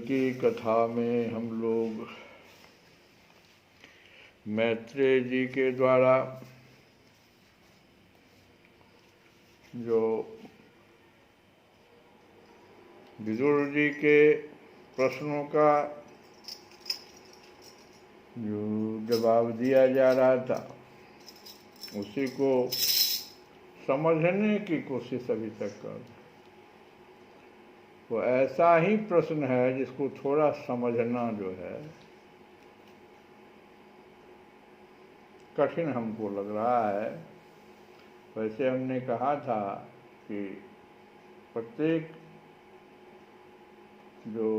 की कथा में हम लोग मैत्रेय जी के द्वारा जो विदुर जी के प्रश्नों का जो जवाब दिया जा रहा था उसी को समझने की कोशिश अभी तक कर। वो ऐसा ही प्रश्न है जिसको थोड़ा समझना जो है कठिन हमको लग रहा है। वैसे हमने कहा था कि प्रत्येक जो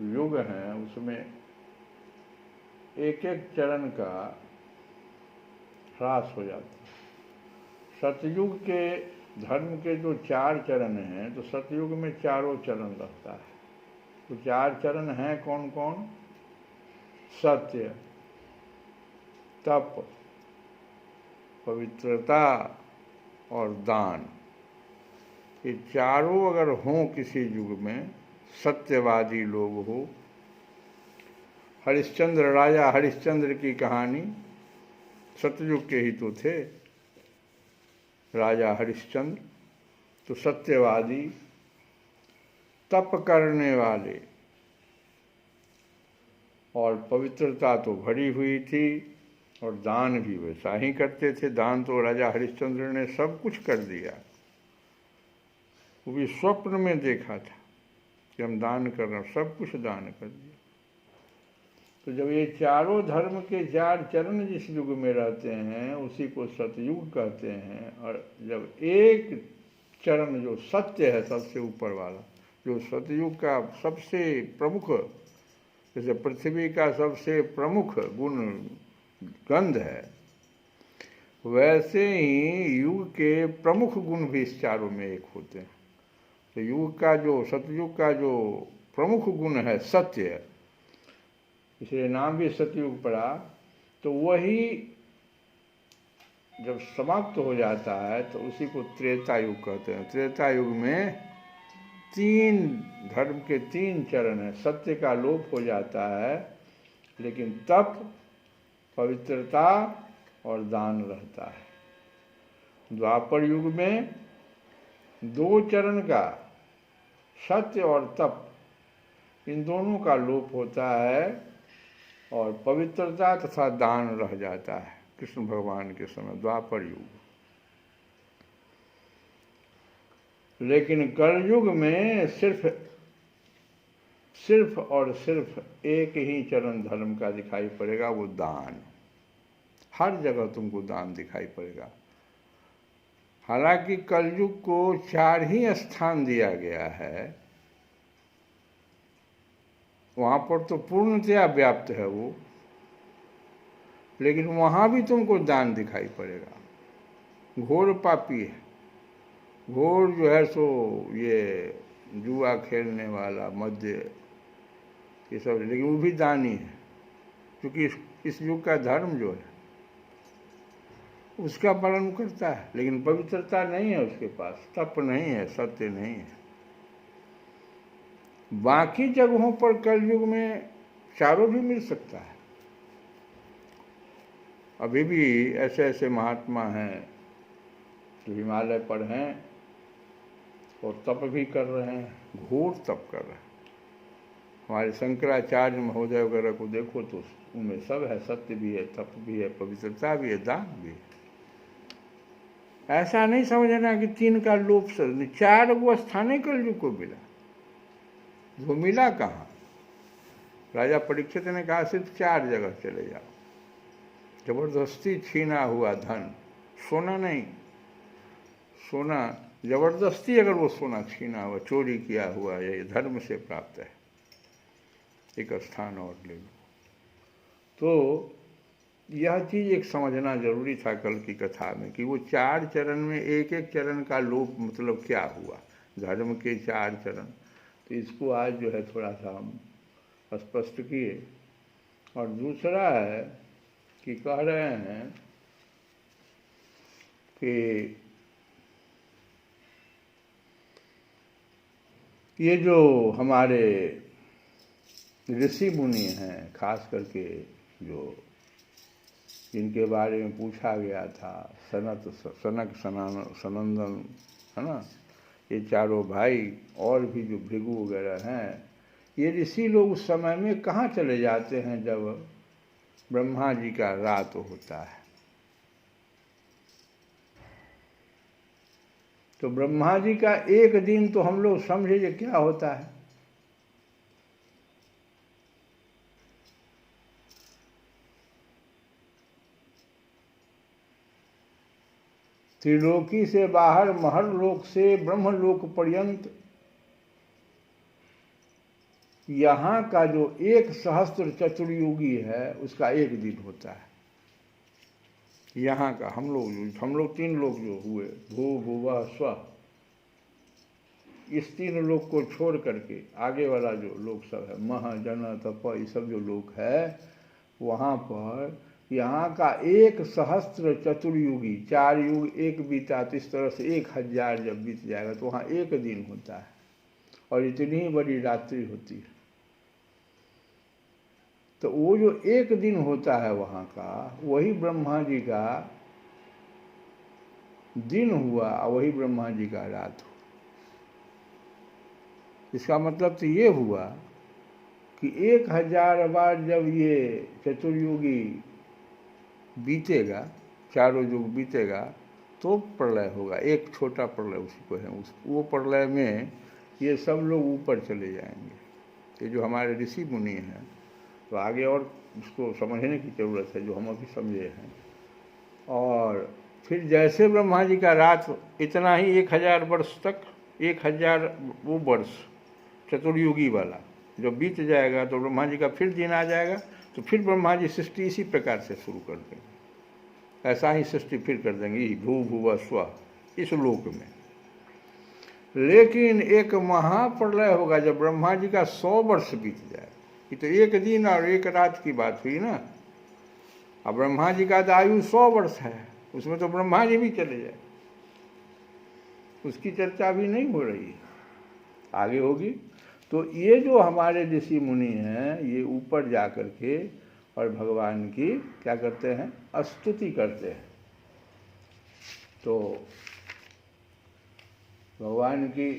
युग हैं उसमें एक एक चरण का ह्रास हो जाता है। सतयुग के धर्म के जो 4 चरण हैं तो सतयुग में चारों चरण रहता है। तो 4 चरण हैं कौन कौन? सत्य, तप, पवित्रता और दान। ये चारों अगर हों किसी युग में, सत्यवादी लोग हो। हरिश्चंद्र, राजा हरिश्चंद्र की कहानी सतयुग के ही तो थे। राजा हरिश्चंद्र तो सत्यवादी, तप करने वाले और पवित्रता तो भरी हुई थी और दान भी वैसा ही करते थे। दान तो राजा हरिश्चंद्र ने सब कुछ कर दिया। वो भी स्वप्न में देखा था कि हम दान कर रहे हैं, सब कुछ दान कर दिया। तो जब ये चारों धर्म के 4 चरण जिस युग में रहते हैं उसी को सतयुग कहते हैं। और जब एक चरण जो सत्य है सबसे ऊपर वाला, जो सतयुग का सबसे प्रमुख, जैसे पृथ्वी का सबसे प्रमुख गुण गंध है, वैसे ही युग के प्रमुख गुण भी इस चारों में एक होते हैं। तो युग का जो सतयुग का जो प्रमुख गुण है सत्य, इसलिए नाम भी सतयुग पड़ा। तो वही जब समाप्त हो जाता है तो उसी को त्रेता युग कहते हैं। त्रेता युग में 3 धर्म के 3 चरण हैं। सत्य का लोप हो जाता है लेकिन तप, पवित्रता और दान रहता है। द्वापर युग में 2 चरण का, सत्य और तप, इन दोनों का लोप होता है और पवित्रता तथा दान रह जाता है कृष्ण भगवान के समय, द्वापर युग। लेकिन कलयुग में सिर्फ और सिर्फ एक ही चरण धर्म का दिखाई पड़ेगा, वो दान। हर जगह तुमको दान दिखाई पड़ेगा। हालांकि कलयुग को 4 ही स्थान दिया गया है, वहां पर तो पूर्णतया व्याप्त है वो, लेकिन वहां भी तुमको दान दिखाई पड़ेगा। घोर पापी है, घोर जो है सो ये जुआ खेलने वाला, मध्य, ये सब, लेकिन वो भी दानी है। क्योंकि इस युग का धर्म जो है उसका पालन करता है, लेकिन पवित्रता नहीं है उसके पास, तप नहीं है, सत्य नहीं है। बाकी जगहों पर कलयुग में चारों भी मिल सकता है। अभी भी ऐसे ऐसे महात्मा हैं जो हिमालय पर हैं और तप भी कर रहे हैं, घोर तप कर रहे हैं। हमारे शंकराचार्य महोदय वगैरह को देखो तो उनमें सब है, सत्य भी है, तप भी है, पवित्रता भी है, दान भी है। ऐसा नहीं समझना कि 3 का लोप से 4 वो स्थान कलयुग को मिला। वो मिला कहाँ? राजा परीक्षित ने कहा सिर्फ 4 जगह चले जाओ। जबरदस्ती छीना हुआ धन, सोना नहीं, सोना जबरदस्ती, अगर वो सोना छीना हुआ, चोरी किया हुआ, ये धर्म से प्राप्त है, एक स्थान और ले लो। तो यह चीज़ एक समझना जरूरी था कल की कथा में कि वो 4 चरण में एक एक चरण का लोप मतलब क्या हुआ, धर्म के 4 चरण। तो इसको आज जो है थोड़ा सा हम स्पष्ट किए। और दूसरा है कि कह रहे हैं कि ये जो हमारे ऋषि मुनि हैं, खास करके जो जिनके बारे में पूछा गया था, सनक सनंदन, है ना, ये चारों भाई और भी जो भृगु वगैरह हैं, ये ऋषि लोग उस समय में कहाँ चले जाते हैं जब ब्रह्मा जी का रात होता है। तो ब्रह्मा जी का एक दिन तो हम लोग समझे ये क्या होता है। त्रिलोकी से बाहर महर लोक से ब्रह्मलोक पर्यंत यहाँ का जो 1 सहस्त्र चतुर्युगी है उसका एक दिन होता है। यहाँ का हम लोग 3 लोग जो हुए, भू भुवः स्वः, इस 3 लोग को छोड़ करके आगे वाला जो लोग सब है, मह जन तप, ये सब जो लोग है, वहाँ पर यहाँ का 1 सहस्त्र चतुर्युगी, 4 युग एक बीता, तो इस तरह से 1000 जब बीत जाएगा तो वहाँ एक दिन होता है और इतनी बड़ी रात्रि होती है। तो वो जो एक दिन होता है वहाँ का, वही ब्रह्मा जी का दिन हुआ, वही ब्रह्मा जी का रात हुआ। इसका मतलब तो ये हुआ कि 1000 बार जब ये चतुर्युगी बीतेगा, चारों युग बीतेगा, तो प्रलय होगा, एक छोटा प्रलय उसी को है। वो प्रलय में ये सब लोग ऊपर चले जाएंगे। ये जो हमारे ऋषि मुनि हैं, तो आगे और उसको समझने की ज़रूरत है जो हम अभी समझे हैं। और फिर जैसे ब्रह्मा जी का रात इतना ही 1000 वर्ष तक, 1000 वो वर्ष चतुर्युगी वाला जब बीत जाएगा तो ब्रह्मा जी का फिर दिन आ जाएगा। तो फिर ब्रह्मा जी सृष्टि इसी प्रकार से शुरू कर देंगे, ऐसा ही सृष्टि फिर कर देंगे भू भुवः स्वः इस लोक में। लेकिन एक महाप्रलय होगा जब ब्रह्मा जी का 100 वर्ष बीत जाए। ये तो एक दिन और एक रात की बात हुई ना। अब ब्रह्मा जी का तो आयु 100 वर्ष है, उसमें तो ब्रह्मा जी भी चले जाए, उसकी चर्चा भी नहीं हो रही है, आगे होगी। तो ये जो हमारे ऋषि मुनि हैं, ये ऊपर जा कर के और भगवान की क्या करते हैं, स्तुति करते हैं। तो भगवान की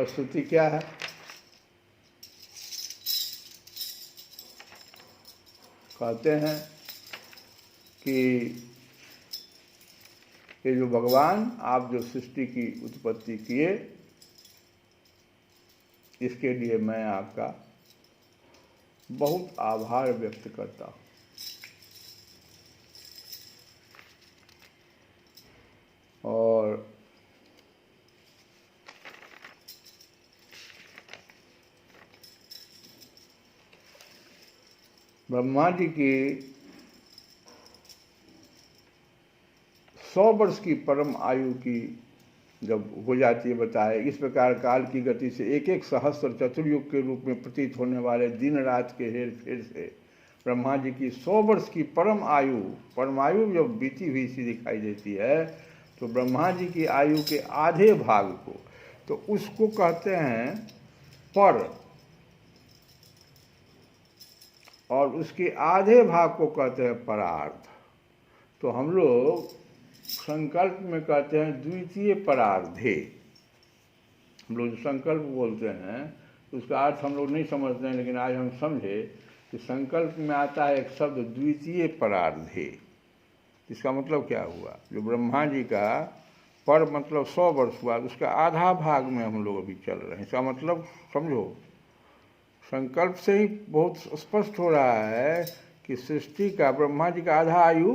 स्तुति क्या है, कहते हैं कि ये जो भगवान आप जो सृष्टि की उत्पत्ति किए, इसके लिए मैं आपका बहुत आभार व्यक्त करता हूँ। और ब्रह्मा जी की 100 वर्ष की परम आयु की जब हो जाती है, बताए इस प्रकार काल की गति से 1 सहस्त्र चतुर्युग के रूप में प्रतीत होने वाले दिन रात के हेर फेर से ब्रह्मा जी की 100 वर्ष की परम आयु जब बीती हुई सी दिखाई देती है, तो ब्रह्मा जी की आयु के आधे भाग को, तो उसको कहते हैं पर, और उसके आधे भाग को कहते हैं परार्ध। तो हम लोग संकल्प में कहते हैं द्वितीय परार्धे। हम लोग जो संकल्प बोलते हैं उसका अर्थ हम लोग नहीं समझते हैं, लेकिन आज हम समझे कि संकल्प में आता है एक शब्द द्वितीय परार्धे। इसका मतलब क्या हुआ, जो ब्रह्मा जी का पर मतलब 100 वर्ष हुआ, उसका आधा भाग में हम लोग अभी चल रहे हैं। इसका मतलब समझो, संकल्प से ही बहुत स्पष्ट हो रहा है कि सृष्टि का ब्रह्मा जी का आधा आयु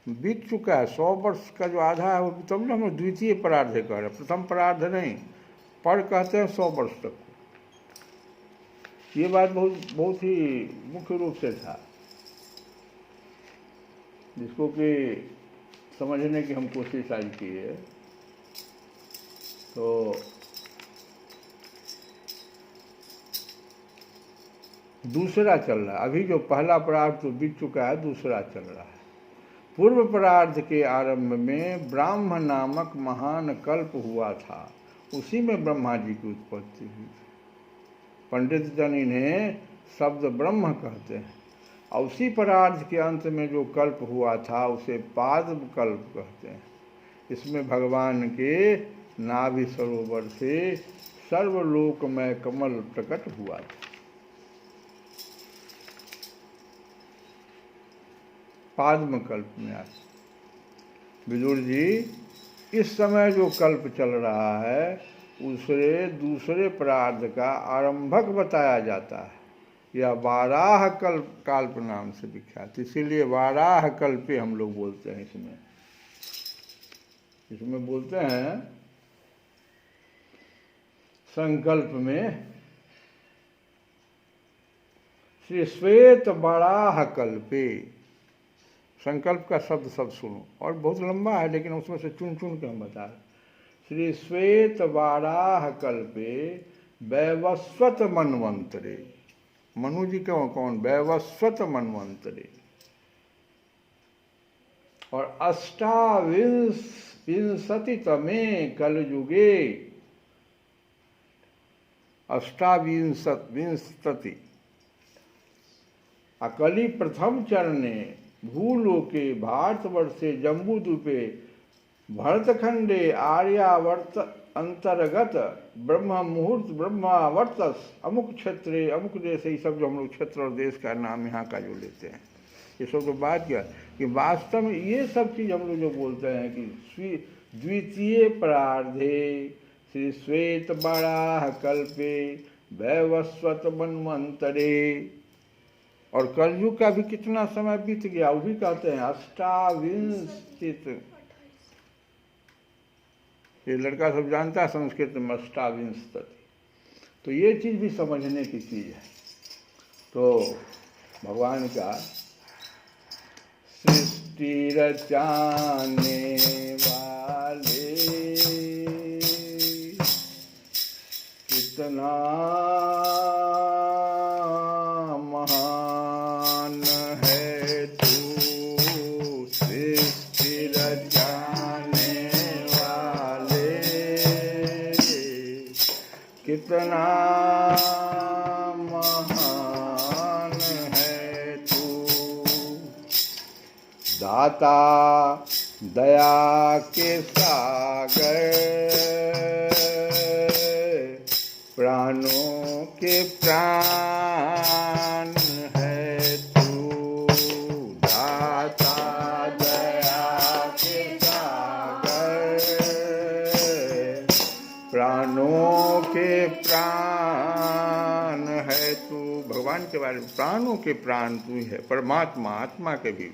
बीत चुका है। 100 वर्ष का जो आधा है वो तब हम लोग द्वितीय परार्ध कह रहे हैं, प्रथम परार्ध नहीं। पर कहते हैं 100 वर्ष तक। ये बात बहुत ही मुख्य रूप से था, जिसको कि समझने की हम कोशिश आज की है। तो दूसरा चल रहा है, अभी जो पहला परार्ध तो बीत चुका है, दूसरा चल रहा है। पूर्व परार्ध के आरंभ में ब्राह्म नामक महान कल्प हुआ था। उसी में ब्रह्मा जी की उत्पत्ति हुई। पंडित जन इन्हें शब्द ब्रह्म कहते हैं, और उसी परार्थ के अंत में जो कल्प हुआ था उसे पाद्म कल्प कहते हैं। इसमें भगवान के नाभि सरोवर से सर्वलोकमय कमल प्रकट हुआ था। पाद्म कल्प में आता। विदुर जी, इस समय जो कल्प चल रहा है उससे दूसरे परार्ध का आरंभक बताया जाता है। यह वाराह काल्प नाम से विख्यात, इसीलिए वाराह कल्पे हम लोग बोलते हैं। इसमें बोलते हैं संकल्प में श्री श्वेत वाराह कल्पे। संकल्प का शब्द सब सुनो, और बहुत लंबा है लेकिन उसमें से चुन चुन के हम बता रहे। श्री श्वेत वाराह कल्पे वैवस्वत मनवंतरे। मनु जी कौन? वैवस्वत मनवंतरे। और अष्टाविंशतितमे कलयुगे, अष्टाविंशति अकली प्रथम चरणे भूलोके भारतवर्षे जम्बूद्वीपे भरतखंडे आर्यावर्त अंतर्गत ब्रह्म मुहूर्त ब्रह्मावर्तस अमुक क्षेत्रे अमुक देश। ये सब जो हम लोग क्षेत्र और देश का नाम यहाँ का जो लेते हैं, ये सब तो बात क्या कि वास्तव में ये सब चीज़ हम लोग जो बोलते हैं कि द्वितीय परार्धे श्री श्वेत वाराह कल्पे वैवस्वत मनवंतरे। और कलयुग का भी कितना समय बीत गया, वो भी कहते हैं अष्टाविंशतित। ये लड़का सब जानता है संस्कृत में अष्टाविंशति। तो ये चीज़ भी समझने की चीज़ है। तो भगवान का सृष्टि रचाने वाले कितना महान है तू, सृष्टि रचाने वाले कितना महान है तू। दाता दया के सागर प्राणों के प्राण है तू। दाता दया के सागर प्राणों के प्राण है तू। भगवान के बारे में प्राणों के प्राण तू ही है, परमात्मा आत्मा के भी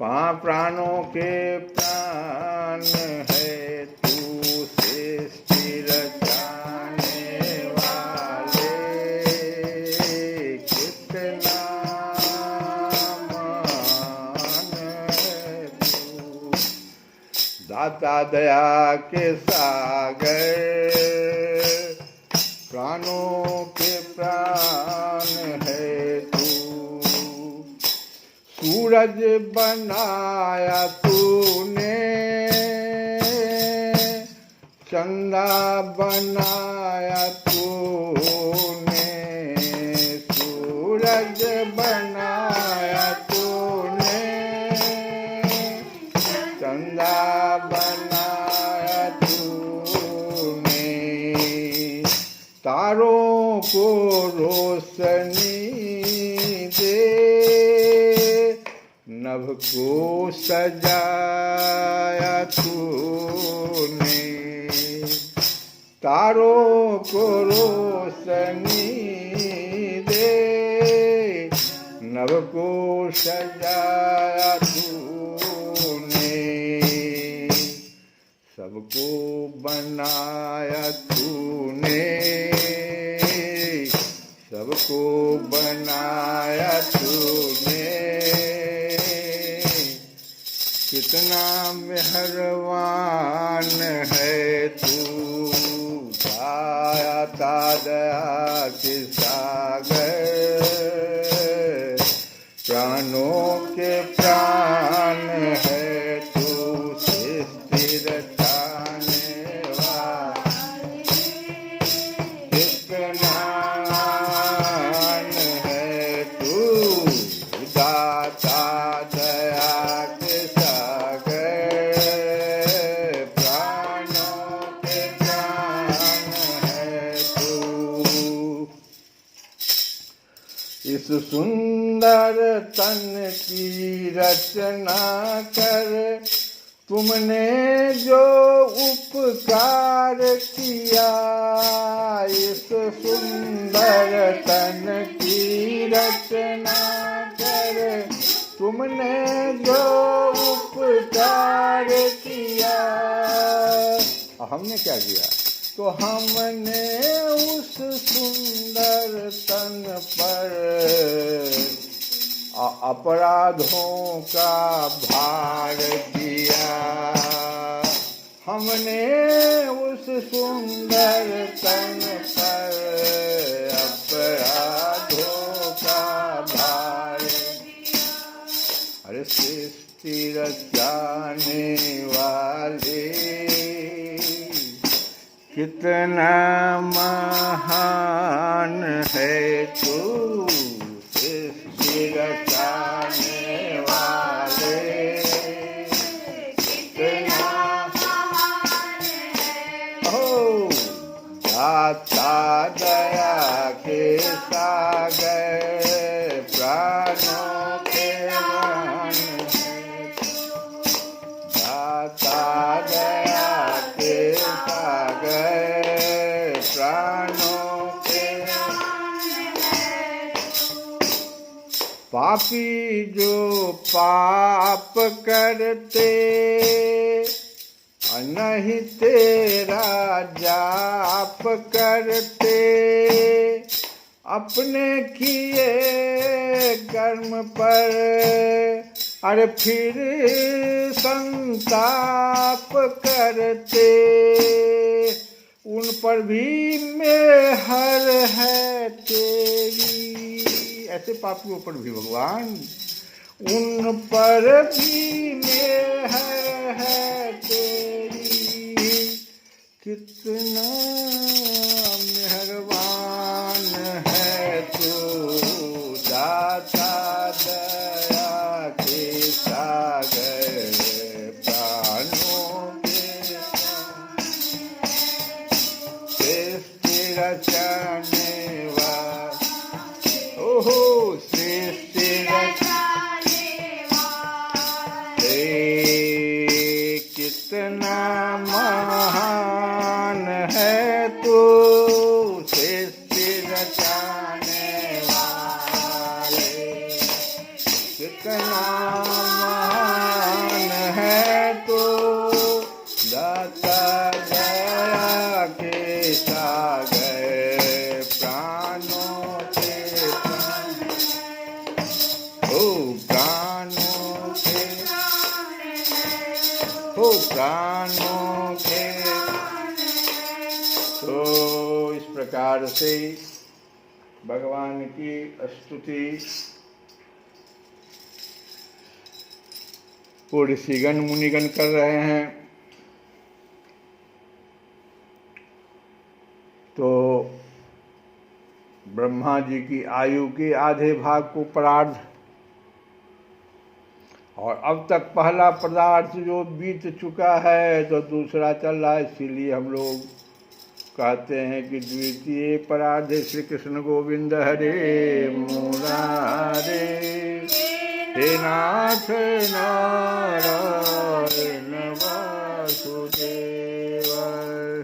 प्राणों के प्राण है तू। सृष्टि रचाने वाले कितना महान है तू। दाता दया के सागर प्राणों के प्राण है तू। सूरज बनाया तूने, चंदा बनाया तूने। सूरज बनाया तूने, चंदा बनाया तूने। तारों को रोशनी दे, नभ को सजाया तूने। तारों को रोशनी दे, नभ को सजाया तूने। सबको बनाया तूने, सबको बनाया तूने। कितना मेहरबान है तू। दाता दया के सागर प्राणों के प्राण है तू। सृष्टि रचाने वाला सुंदर तन की रचना कर, तुमने जो उपकार किया। इस सुंदर तन की रचना कर, तुमने जो उपकार किया। हमने क्या किया? तो हमने उस सुंदर तन पर अपराधों का भार दिया। हमने उस सुंदर तन पर अपराधों का भार दिया। अरे सृष्टि रचाने वाले, कितना महान है तू। सृष्टि रचाने वाले, कितना महान है। ओ दाता दया के सागर, प्राणों के मान है। दाता दया के सागर, प्राणों के पापी जो पाप करते, नहीं तेरा जाप करते। अपने किए कर्म पर अरे फिर संताप करते, उन पर भी मेहर है तेरी। ऐसे पापियों पर भी भगवान, उन पर भी मेहर है तेरी। कितना मेहरबान है तू, दाता दया के सागर, प्राणों के सृष्टि रचने वाले। ओहो सृष्टि रचने वाले, कितना महान है तू। सृष्टि रचने वाले, कितना महान है तू। दाता दया के सागर, प्राणों के प्राण, ओ प्राणों के, ओ प्राणों के। तो इस प्रकार से भगवान की स्तुति वो ऋषिगण मुनिगण कर रहे हैं। तो ब्रह्मा जी की आयु के आधे भाग को परार्ध, और अब तक पहला पदार्थ जो बीत चुका है तो दूसरा चल रहा है। इसीलिए हम लोग कहते हैं कि द्वितीय परार्धे श्री कृष्ण गोविंद हरे मुरारे, हे नाथ नारायण।